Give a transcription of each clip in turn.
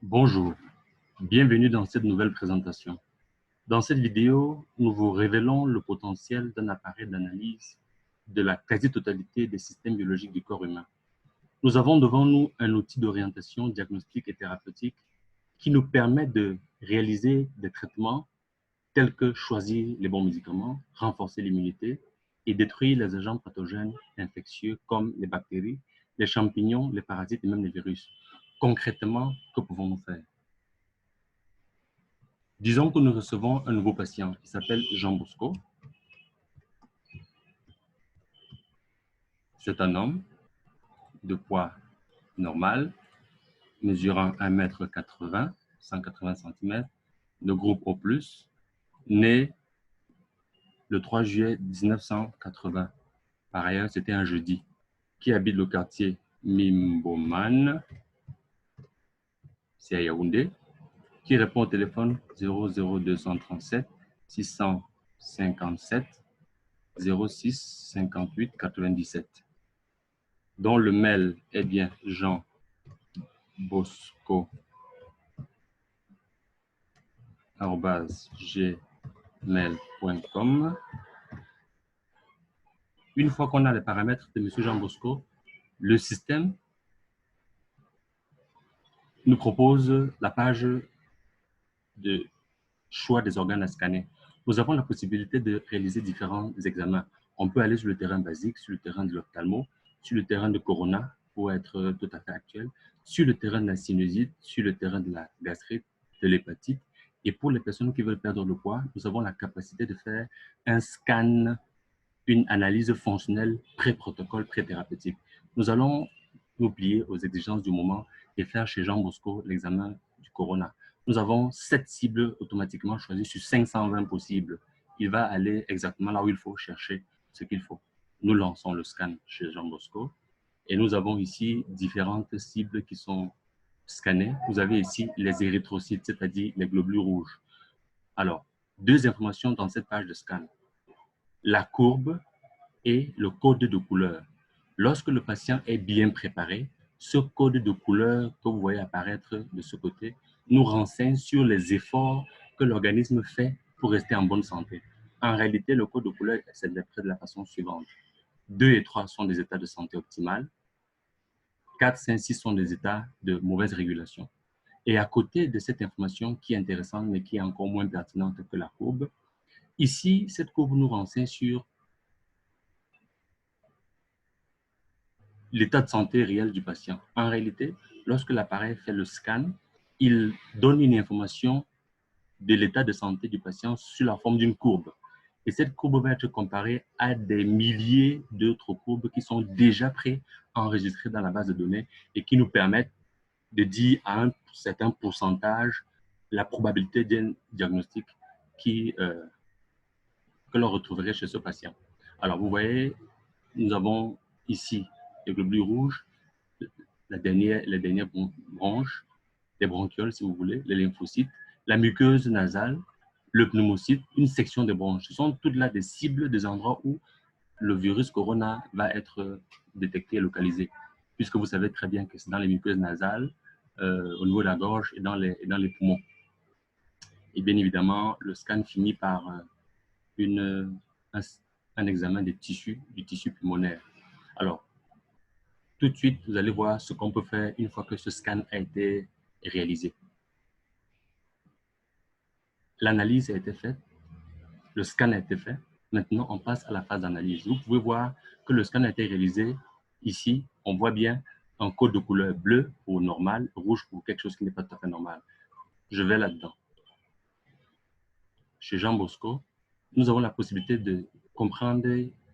Bonjour, bienvenue dans cette nouvelle présentation. Dans cette vidéo, nous vous révélons le potentiel d'un appareil d'analyse de la quasi-totalité des systèmes biologiques du corps humain. Nous avons devant nous un outil d'orientation diagnostique et thérapeutique qui nous permet de réaliser des traitements tels que choisir les bons médicaments, renforcer l'immunité et détruire les agents pathogènes infectieux comme les bactéries, les champignons, les parasites et même les virus. Concrètement, que pouvons-nous faire? Disons que nous recevons un nouveau patient qui s'appelle Jean Bosco. C'est un homme de poids normal, mesurant 1,80 m, 180 cm, de groupe O+, né le 3 juillet 1980. Par ailleurs, c'était un jeudi, qui habite le quartier Mimboman, c'est à Yaoundé, qui répond au téléphone 00237 657 06 58 97. Dont le mail est bien jeanbosco@gmail.com. Une fois qu'on a les paramètres de M. Jean Bosco, le système nous propose la page de choix des organes à scanner. Nous avons la possibilité de réaliser différents examens. On peut aller sur le terrain basique, sur le terrain de l'ophtalmo, sur le terrain de corona, pour être tout à fait actuel, sur le terrain de la sinusite, sur le terrain de la gastrite, de l'hépatite. Et pour les personnes qui veulent perdre le poids, nous avons la capacité de faire un scan, une analyse fonctionnelle pré-protocole, pré-thérapeutique. Nous allons nous plier aux exigences du moment et faire chez Jean Bosco l'examen du corona. Nous avons 7 cibles automatiquement choisies sur 520 possibles. Il va aller exactement là où il faut chercher ce qu'il faut. Nous lançons le scan chez Jean Bosco et nous avons ici différentes cibles qui sont scannées. Vous avez ici les érythrocytes, c'est-à-dire les globules rouges. Alors, deux informations dans cette page de scan. La courbe et le code de couleur. Lorsque le patient est bien préparé, ce code de couleur que vous voyez apparaître de ce côté nous renseigne sur les efforts que l'organisme fait pour rester en bonne santé. En réalité, le code de couleur s'interprète de la façon suivante. 2 et 3 sont des états de santé optimale. 4, 5, 6 sont des états de mauvaise régulation. Et à côté de cette information qui est intéressante, mais qui est encore moins pertinente que la courbe, ici, cette courbe nous renseigne sur l'état de santé réel du patient. En réalité, lorsque l'appareil fait le scan, il donne une information de l'état de santé du patient sous la forme d'une courbe. Et cette courbe va être comparée à des milliers d'autres courbes qui sont déjà pré-enregistrées dans la base de données et qui nous permettent de dire à un certain pourcentage la probabilité d'un diagnostic que l'on retrouverait chez ce patient. Alors, vous voyez, nous avons ici les globules rouges, les dernières branches, les bronchioles, si vous voulez, les lymphocytes, la muqueuse nasale, le pneumocyte, une section des bronches. Ce sont toutes là des cibles, des endroits où le virus corona va être détecté et localisé, puisque vous savez très bien que c'est dans les muqueuses nasales, au niveau de la gorge et dans les poumons. Et bien évidemment, le scan finit par un examen du tissu pulmonaire. Alors, tout de suite, vous allez voir ce qu'on peut faire une fois que ce scan a été réalisé. L'analyse a été faite, le scan a été fait. Maintenant, on passe à la phase d'analyse. Vous pouvez voir que le scan a été réalisé. Ici, on voit bien un code de couleur bleu pour normal, rouge pour quelque chose qui n'est pas tout à fait normal. Je vais là-dedans. Chez Jean Bosco, nous avons la possibilité de comprendre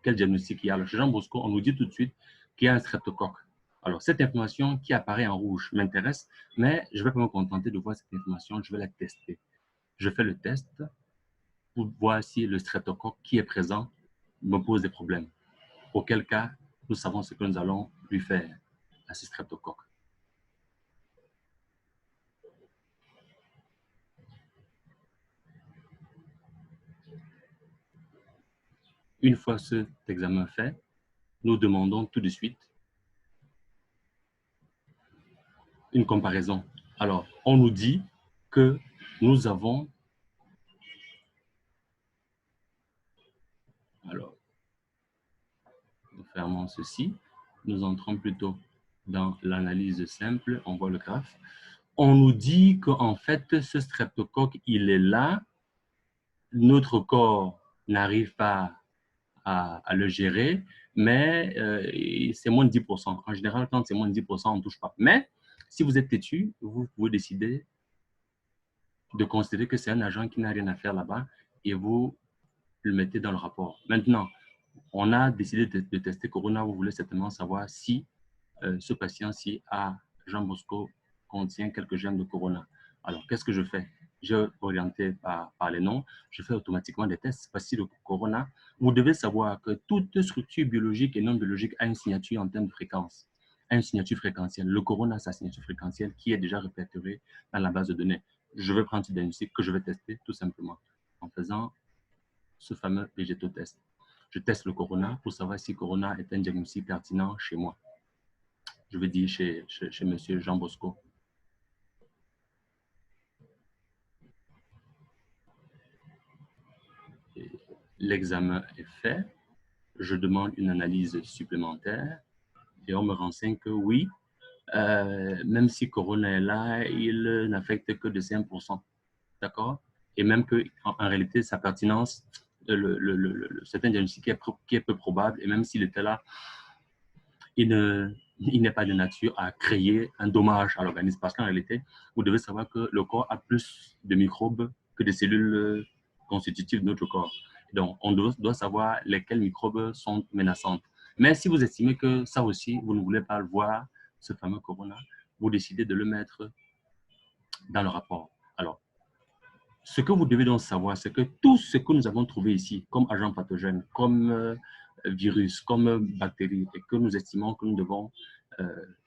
quel diagnostic il y a. Alors, chez Jean Bosco, on nous dit tout de suite qu'il y a un streptocoque. Alors, cette information qui apparaît en rouge m'intéresse, mais je ne vais pas me contenter de voir cette information, je vais la tester. Je fais le test pour voir si le streptocoque qui est présent me pose des problèmes. Auquel cas, nous savons ce que nous allons lui faire à ce streptocoque. Une fois cet examen fait, nous demandons tout de suite une comparaison Alors, on nous dit que nous avons... Alors, nous fermons ceci. Nous entrons plutôt dans l'analyse simple. On voit le graphe. On nous dit qu'en fait, ce streptocoque, il est là. Notre corps n'arrive pas à le gérer, mais c'est moins de 10%. En général, quand c'est moins de 10%, on ne touche pas. Mais si vous êtes têtu, vous pouvez décider de considérer que c'est un agent qui n'a rien à faire là-bas et vous le mettez dans le rapport. Maintenant, on a décidé de tester Corona. Vous voulez certainement savoir si ce patient-ci a Jean Bosco contient quelques gènes de Corona. Alors, qu'est-ce que je fais? Je orienté par les noms, je fais automatiquement des tests. Voici le Corona. Vous devez savoir que toute structure biologique et non biologique a une signature en termes de fréquence, a une signature fréquentielle. Le Corona, sa signature fréquentielle qui est déjà répertoriée dans la base de données. Je vais prendre ce diagnostic que je vais tester tout simplement en faisant ce fameux végétotest. Je teste le Corona pour savoir si Corona est un diagnostic pertinent chez moi. Je veux dire chez monsieur Jean Bosco. L'examen est fait. Je demande une analyse supplémentaire et on me renseigne que oui, même si Corona est là, il n'affecte que de 5%. D'accord? Et même qu'en réalité, sa pertinence, c'est un diagnostic qui est peu probable. Et même s'il était là, il n'est pas de nature à créer un dommage à l'organisme. Parce qu'en réalité, vous devez savoir que le corps a plus de microbes que de cellules constitutives de notre corps. Donc, on doit savoir lesquels microbes sont menaçantes. Mais si vous estimez que ça aussi, vous ne voulez pas le voir, ce fameux corona, vous décidez de le mettre dans le rapport. Alors, ce que vous devez donc savoir, c'est que tout ce que nous avons trouvé ici, comme agents pathogènes, comme virus, comme bactéries, et que nous estimons que nous devons,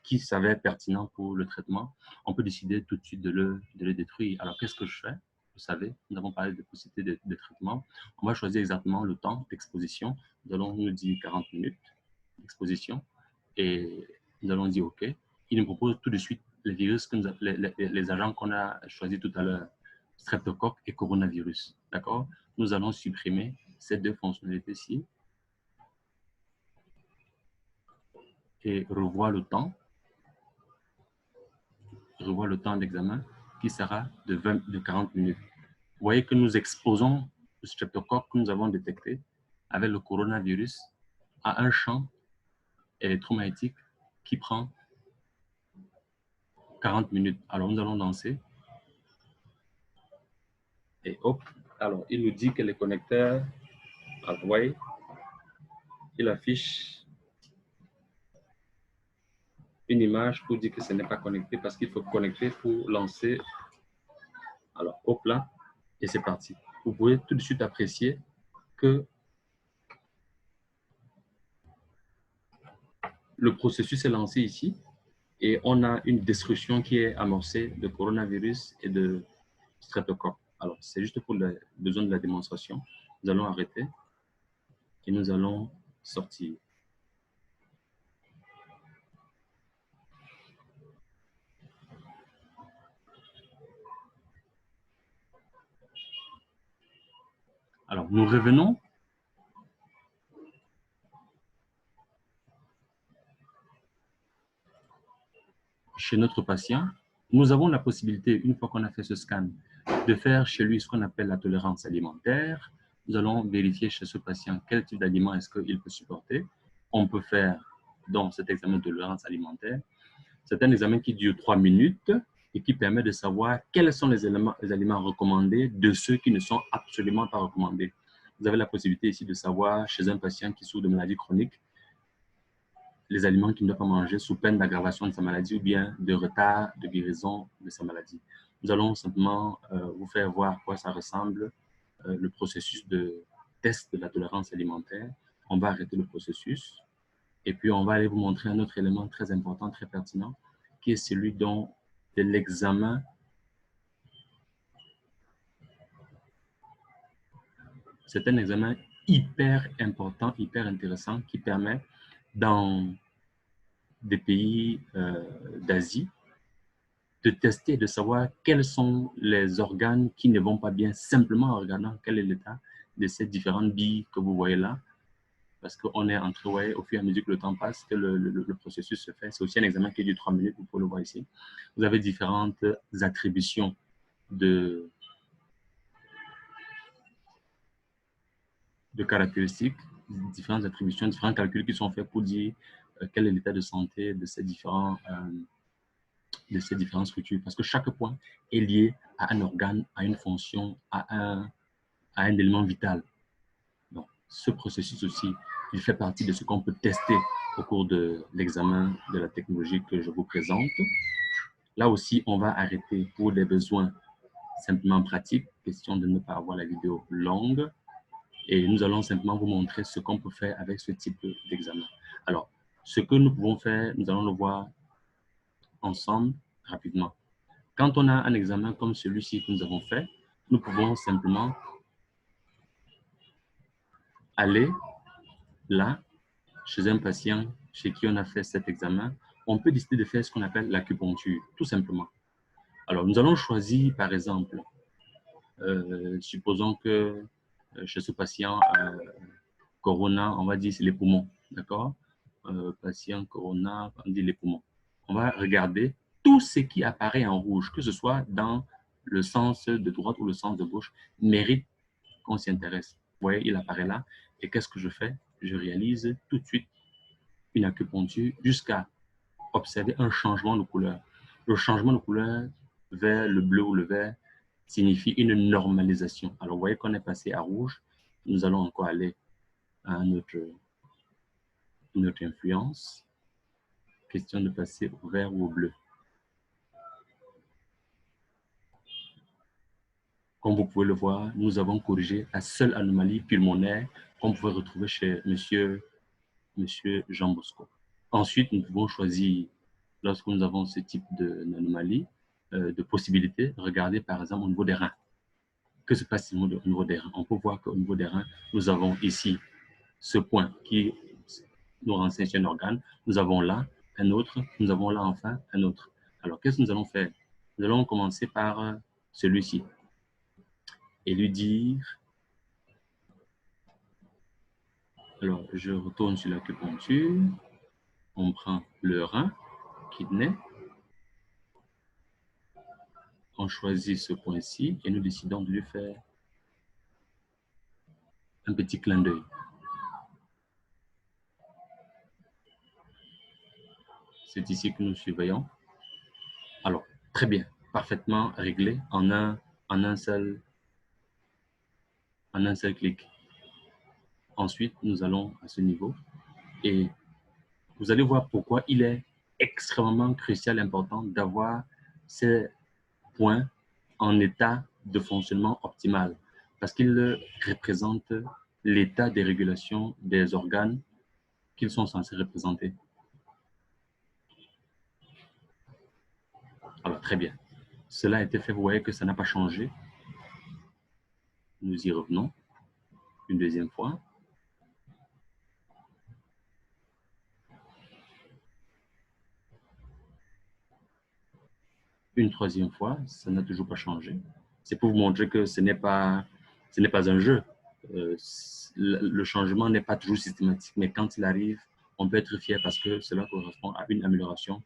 qui s'avère pertinent pour le traitement, on peut décider tout de suite de le détruire. Alors, qu'est-ce que je fais? Vous savez, nous avons parlé de possibilités de traitement. On va choisir exactement le temps d'exposition. Nous allons nous dire 40 minutes d'exposition et nous allons dire OK. Il nous propose tout de suite les virus, les agents qu'on a choisis tout à l'heure, streptocoque et coronavirus. D'accord? Nous allons supprimer ces deux fonctionnalités-ci et revoir le temps d'examen qui sera de 40 minutes. Vous voyez que nous exposons le streptocoque que nous avons détecté avec le coronavirus à un champ électromagnétique qui prend 40 minutes. Alors, nous allons lancer. Et hop, alors, il nous dit que les connecteurs, alors, vous voyez, il affiche une image pour dire que ce n'est pas connecté parce qu'il faut connecter pour lancer. Alors, hop là, et c'est parti. Vous pouvez tout de suite apprécier que le processus est lancé ici et on a une destruction qui est amorcée de coronavirus et de streptocoque. Alors, c'est juste pour le besoin de la démonstration. Nous allons arrêter et nous allons sortir. Alors, nous revenons. Chez notre patient, nous avons la possibilité, une fois qu'on a fait ce scan, de faire chez lui ce qu'on appelle la tolérance alimentaire. Nous allons vérifier chez ce patient quel type d'aliment est-ce qu'il peut supporter. On peut faire donc cet examen de tolérance alimentaire. C'est un examen qui dure 3 minutes et qui permet de savoir quels sont les aliments recommandés de ceux qui ne sont absolument pas recommandés. Vous avez la possibilité ici de savoir chez un patient qui souffre de maladies chroniques les aliments qu'il ne doit pas manger sous peine d'aggravation de sa maladie ou bien de retard de guérison de sa maladie. Nous allons simplement vous faire voir à quoi ça ressemble le processus de test de la tolérance alimentaire. On va arrêter le processus et puis on va aller vous montrer un autre élément très important, très pertinent, qui est celui de l'examen. C'est un examen hyper important, hyper intéressant qui permet dans des pays d'Asie de tester, de savoir quels sont les organes qui ne vont pas bien, simplement en regardant quel est l'état de ces différentes billes que vous voyez là. Parce qu'on est en train, ouais, au fur et à mesure que le temps passe, que le processus se fait. C'est aussi un examen qui dure 3 minutes, vous pouvez le voir ici. Vous avez différentes attributions de caractéristiques, différentes attributions, différents calculs qui sont faits pour dire quel est l'état de santé de ces différentes structures. Parce que chaque point est lié à un organe, à une fonction, à un élément vital. Donc, ce processus aussi, il fait partie de ce qu'on peut tester au cours de l'examen de la technologie que je vous présente. Là aussi, on va arrêter pour des besoins simplement pratiques, question de ne pas avoir la vidéo longue. Et nous allons simplement vous montrer ce qu'on peut faire avec ce type d'examen. Alors, ce que nous pouvons faire, nous allons le voir ensemble rapidement. Quand on a un examen comme celui-ci que nous avons fait, nous pouvons simplement aller là, chez un patient chez qui on a fait cet examen. On peut décider de faire ce qu'on appelle l'acupuncture, tout simplement. Alors, nous allons choisir, par exemple, supposons que chez ce patient, Corona, on va dire c'est les poumons, d'accord? Patient Corona, on dit les poumons. On va regarder tout ce qui apparaît en rouge, que ce soit dans le sens de droite ou le sens de gauche, mérite qu'on s'y intéresse. Vous voyez, il apparaît là. Et qu'est-ce que je fais? Je réalise tout de suite une acupuncture jusqu'à observer un changement de couleur. Le changement de couleur vers le bleu ou le vert signifie une normalisation. Alors, vous voyez qu'on est passé à rouge. Nous allons encore aller à notre influence. Question de passer au vert ou au bleu. Comme vous pouvez le voir, nous avons corrigé la seule anomalie pulmonaire qu'on pouvait retrouver chez monsieur Jean Bosco. Ensuite, nous pouvons choisir, lorsque nous avons ce type d'anomalie, de possibilités, regarder par exemple au niveau des reins. Que se passe-t-il au niveau des reins? On peut voir qu'au niveau des reins, nous avons ici ce point qui nous renseigne sur un organe. Nous avons là un autre, nous avons là enfin un autre. Alors, qu'est-ce que nous allons faire? Nous allons commencer par celui-ci et lui dire, alors je retourne sur l'acupuncture, on prend le rein, kidney, on choisit ce point-ci et nous décidons de lui faire un petit clin d'œil. C'est ici que nous surveillons. Alors, très bien, parfaitement réglé en un seul clic. Ensuite, nous allons à ce niveau et vous allez voir pourquoi il est extrêmement crucial, important d'avoir ces points en état de fonctionnement optimal parce qu'ils représentent l'état des régulations des organes qu'ils sont censés représenter. Alors, très bien. Cela a été fait, vous voyez que ça n'a pas changé. Nous y revenons une deuxième fois. Une troisième fois, ça n'a toujours pas changé. C'est pour vous montrer que ce n'est pas un jeu. Le changement n'est pas toujours systématique, mais quand il arrive, on peut être fier parce que cela correspond à une amélioration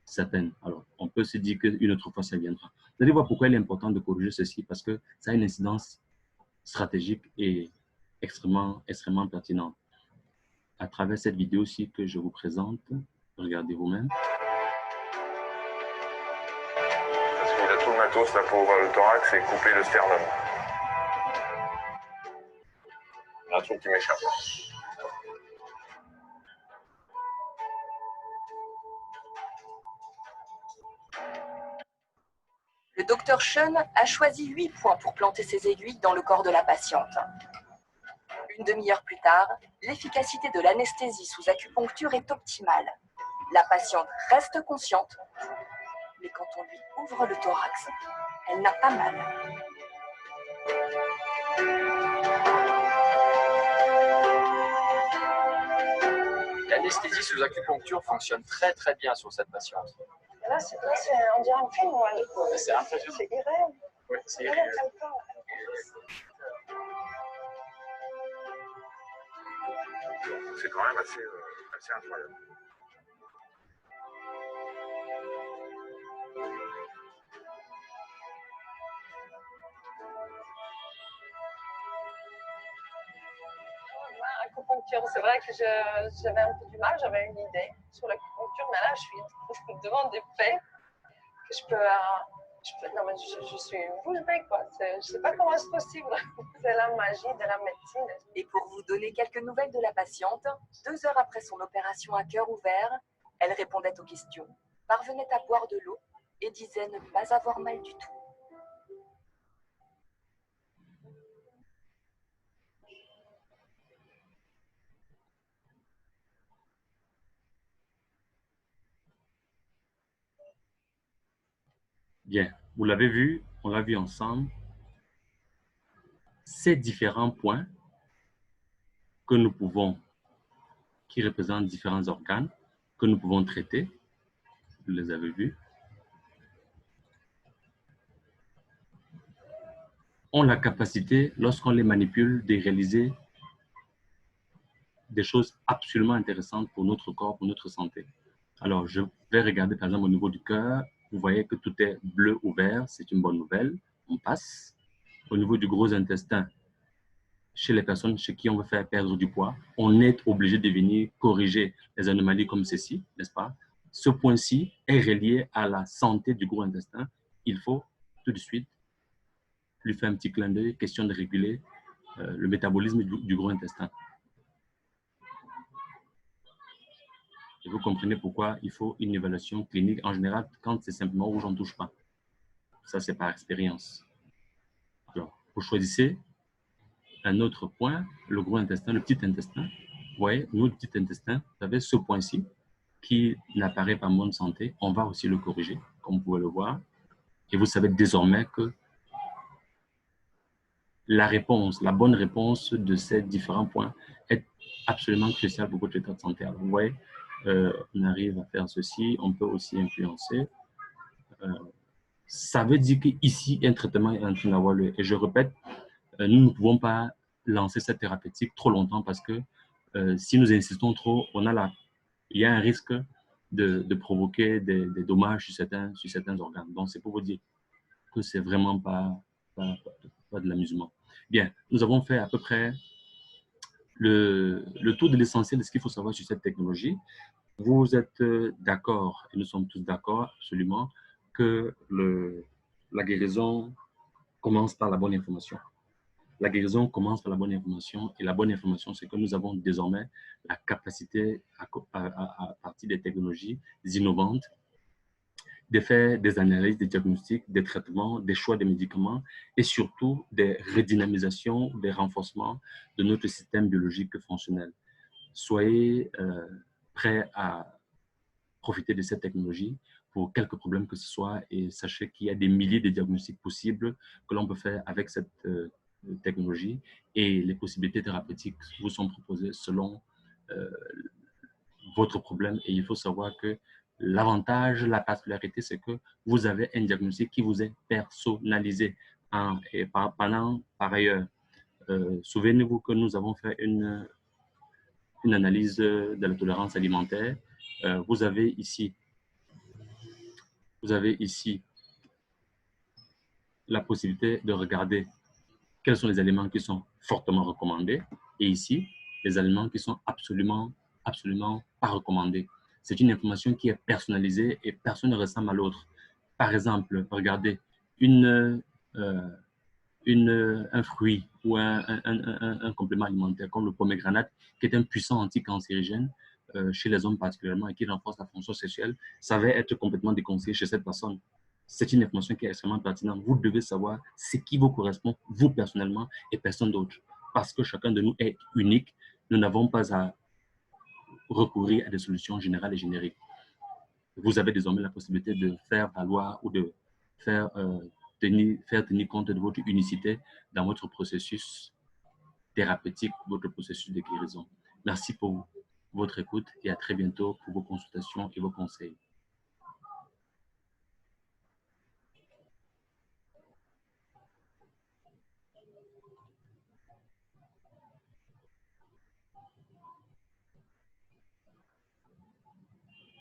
certaine. Alors, on peut se dire qu'une autre fois, ça viendra. Vous allez voir pourquoi il est important de corriger ceci, parce que ça a une incidence stratégique et extrêmement pertinente. À travers cette vidéo-ci que je vous présente, regardez vous-même. Parce qu'il a tout le matos là pour ouvrir le thorax et couper le sternum. Il y a un truc qui m'échappe. Le docteur Chen a choisi 8 points pour planter ses aiguilles dans le corps de la patiente. Une demi-heure plus tard, l'efficacité de l'anesthésie sous acupuncture est optimale. La patiente reste consciente, mais quand on lui ouvre le thorax, elle n'a pas mal. L'anesthésie sous acupuncture fonctionne très bien sur cette patiente. là, on dirait un film. C'est impressionnant. C'est irréel. Ouais, c'est Elle irréel. parle. C'est quand même assez incroyable. Acupuncture, c'est vrai que j'avais un peu du mal, j'avais une idée sur l'acupuncture, mais là, je suis devant des faits que je peux non, mais je suis une bouche bée, quoi. Je sais pas comment c'est possible. C'est la magie de la médecine. Et pour vous donner quelques nouvelles de la patiente, 2 heures après son opération à cœur ouvert, elle répondait aux questions, parvenait à boire de l'eau et disait ne pas avoir mal du tout. Bien, vous l'avez vu, on l'a vu ensemble. Ces différents points que nous pouvons, qui représentent différents organes, que nous pouvons traiter, vous les avez vus, ont la capacité, lorsqu'on les manipule, de réaliser des choses absolument intéressantes pour notre corps, pour notre santé. Alors, je vais regarder par exemple au niveau du cœur. Vous voyez que tout est bleu ou vert, c'est une bonne nouvelle. On passe. Au niveau du gros intestin, chez les personnes chez qui on veut faire perdre du poids, on est obligé de venir corriger les anomalies comme ceci, n'est-ce pas? Ce point-ci est relié à la santé du gros intestin. Il faut tout de suite lui faire un petit clin d'œil, question de réguler le métabolisme du gros intestin. Et vous comprenez pourquoi il faut une évaluation clinique. En général, quand c'est simplement rouge, on ne touche pas. Ça, c'est par expérience. Alors, vous choisissez un autre point, le gros intestin, le petit intestin. Vous voyez, nous, le petit intestin, vous avez ce point-ci qui n'apparaît pas en bonne santé. On va aussi le corriger, comme vous pouvez le voir. Et vous savez désormais que la réponse, la bonne réponse de ces différents points est absolument cruciale pour votre état de santé. Alors, vous voyez, on arrive à faire ceci, on peut aussi influencer. Ça veut dire qu'ici, un traitement est en train d'avoir lieu. Et je répète, nous ne pouvons pas lancer cette thérapeutique trop longtemps parce que si nous insistons trop, il y a un risque de provoquer des dommages sur certains organes. Donc, c'est pour vous dire que c'est vraiment pas de l'amusement. Bien, nous avons fait à peu près le tour de l'essentiel de ce qu'il faut savoir sur cette technologie. Vous êtes d'accord, et nous sommes tous d'accord absolument, que la guérison commence par la bonne information. La guérison commence par la bonne information, et la bonne information, c'est que nous avons désormais la capacité, à partir des technologies innovantes, de faire des analyses, des diagnostics, des traitements, des choix de médicaments et surtout des redynamisations, des renforcements de notre système biologique fonctionnel. Soyez prêts à profiter de cette technologie pour quelques problèmes que ce soit et sachez qu'il y a des milliers de diagnostics possibles que l'on peut faire avec cette technologie et les possibilités thérapeutiques vous sont proposées selon votre problème. Et il faut savoir que l'avantage, la particularité, c'est que vous avez un diagnostic qui vous est personnalisé. Et par ailleurs, souvenez-vous que nous avons fait une analyse de la tolérance alimentaire. Vous avez ici la possibilité de regarder quels sont les aliments qui sont fortement recommandés et ici, les aliments qui sont absolument pas recommandés. C'est une information qui est personnalisée et personne ne ressemble à l'autre. Par exemple, regardez, un fruit ou un complément alimentaire comme le pomegranate, qui est un puissant anticancérigène chez les hommes particulièrement et qui renforce la fonction sexuelle, ça va être complètement déconseillé chez cette personne. C'est une information qui est extrêmement pertinente. Vous devez savoir ce qui vous correspond, vous personnellement et personne d'autre. Parce que chacun de nous est unique. Nous n'avons pas à recourir à des solutions générales et génériques. Vous avez désormais la possibilité de faire valoir ou de faire tenir compte de votre unicité dans votre processus thérapeutique, votre processus de guérison. Merci pour votre écoute et à très bientôt pour vos consultations et vos conseils.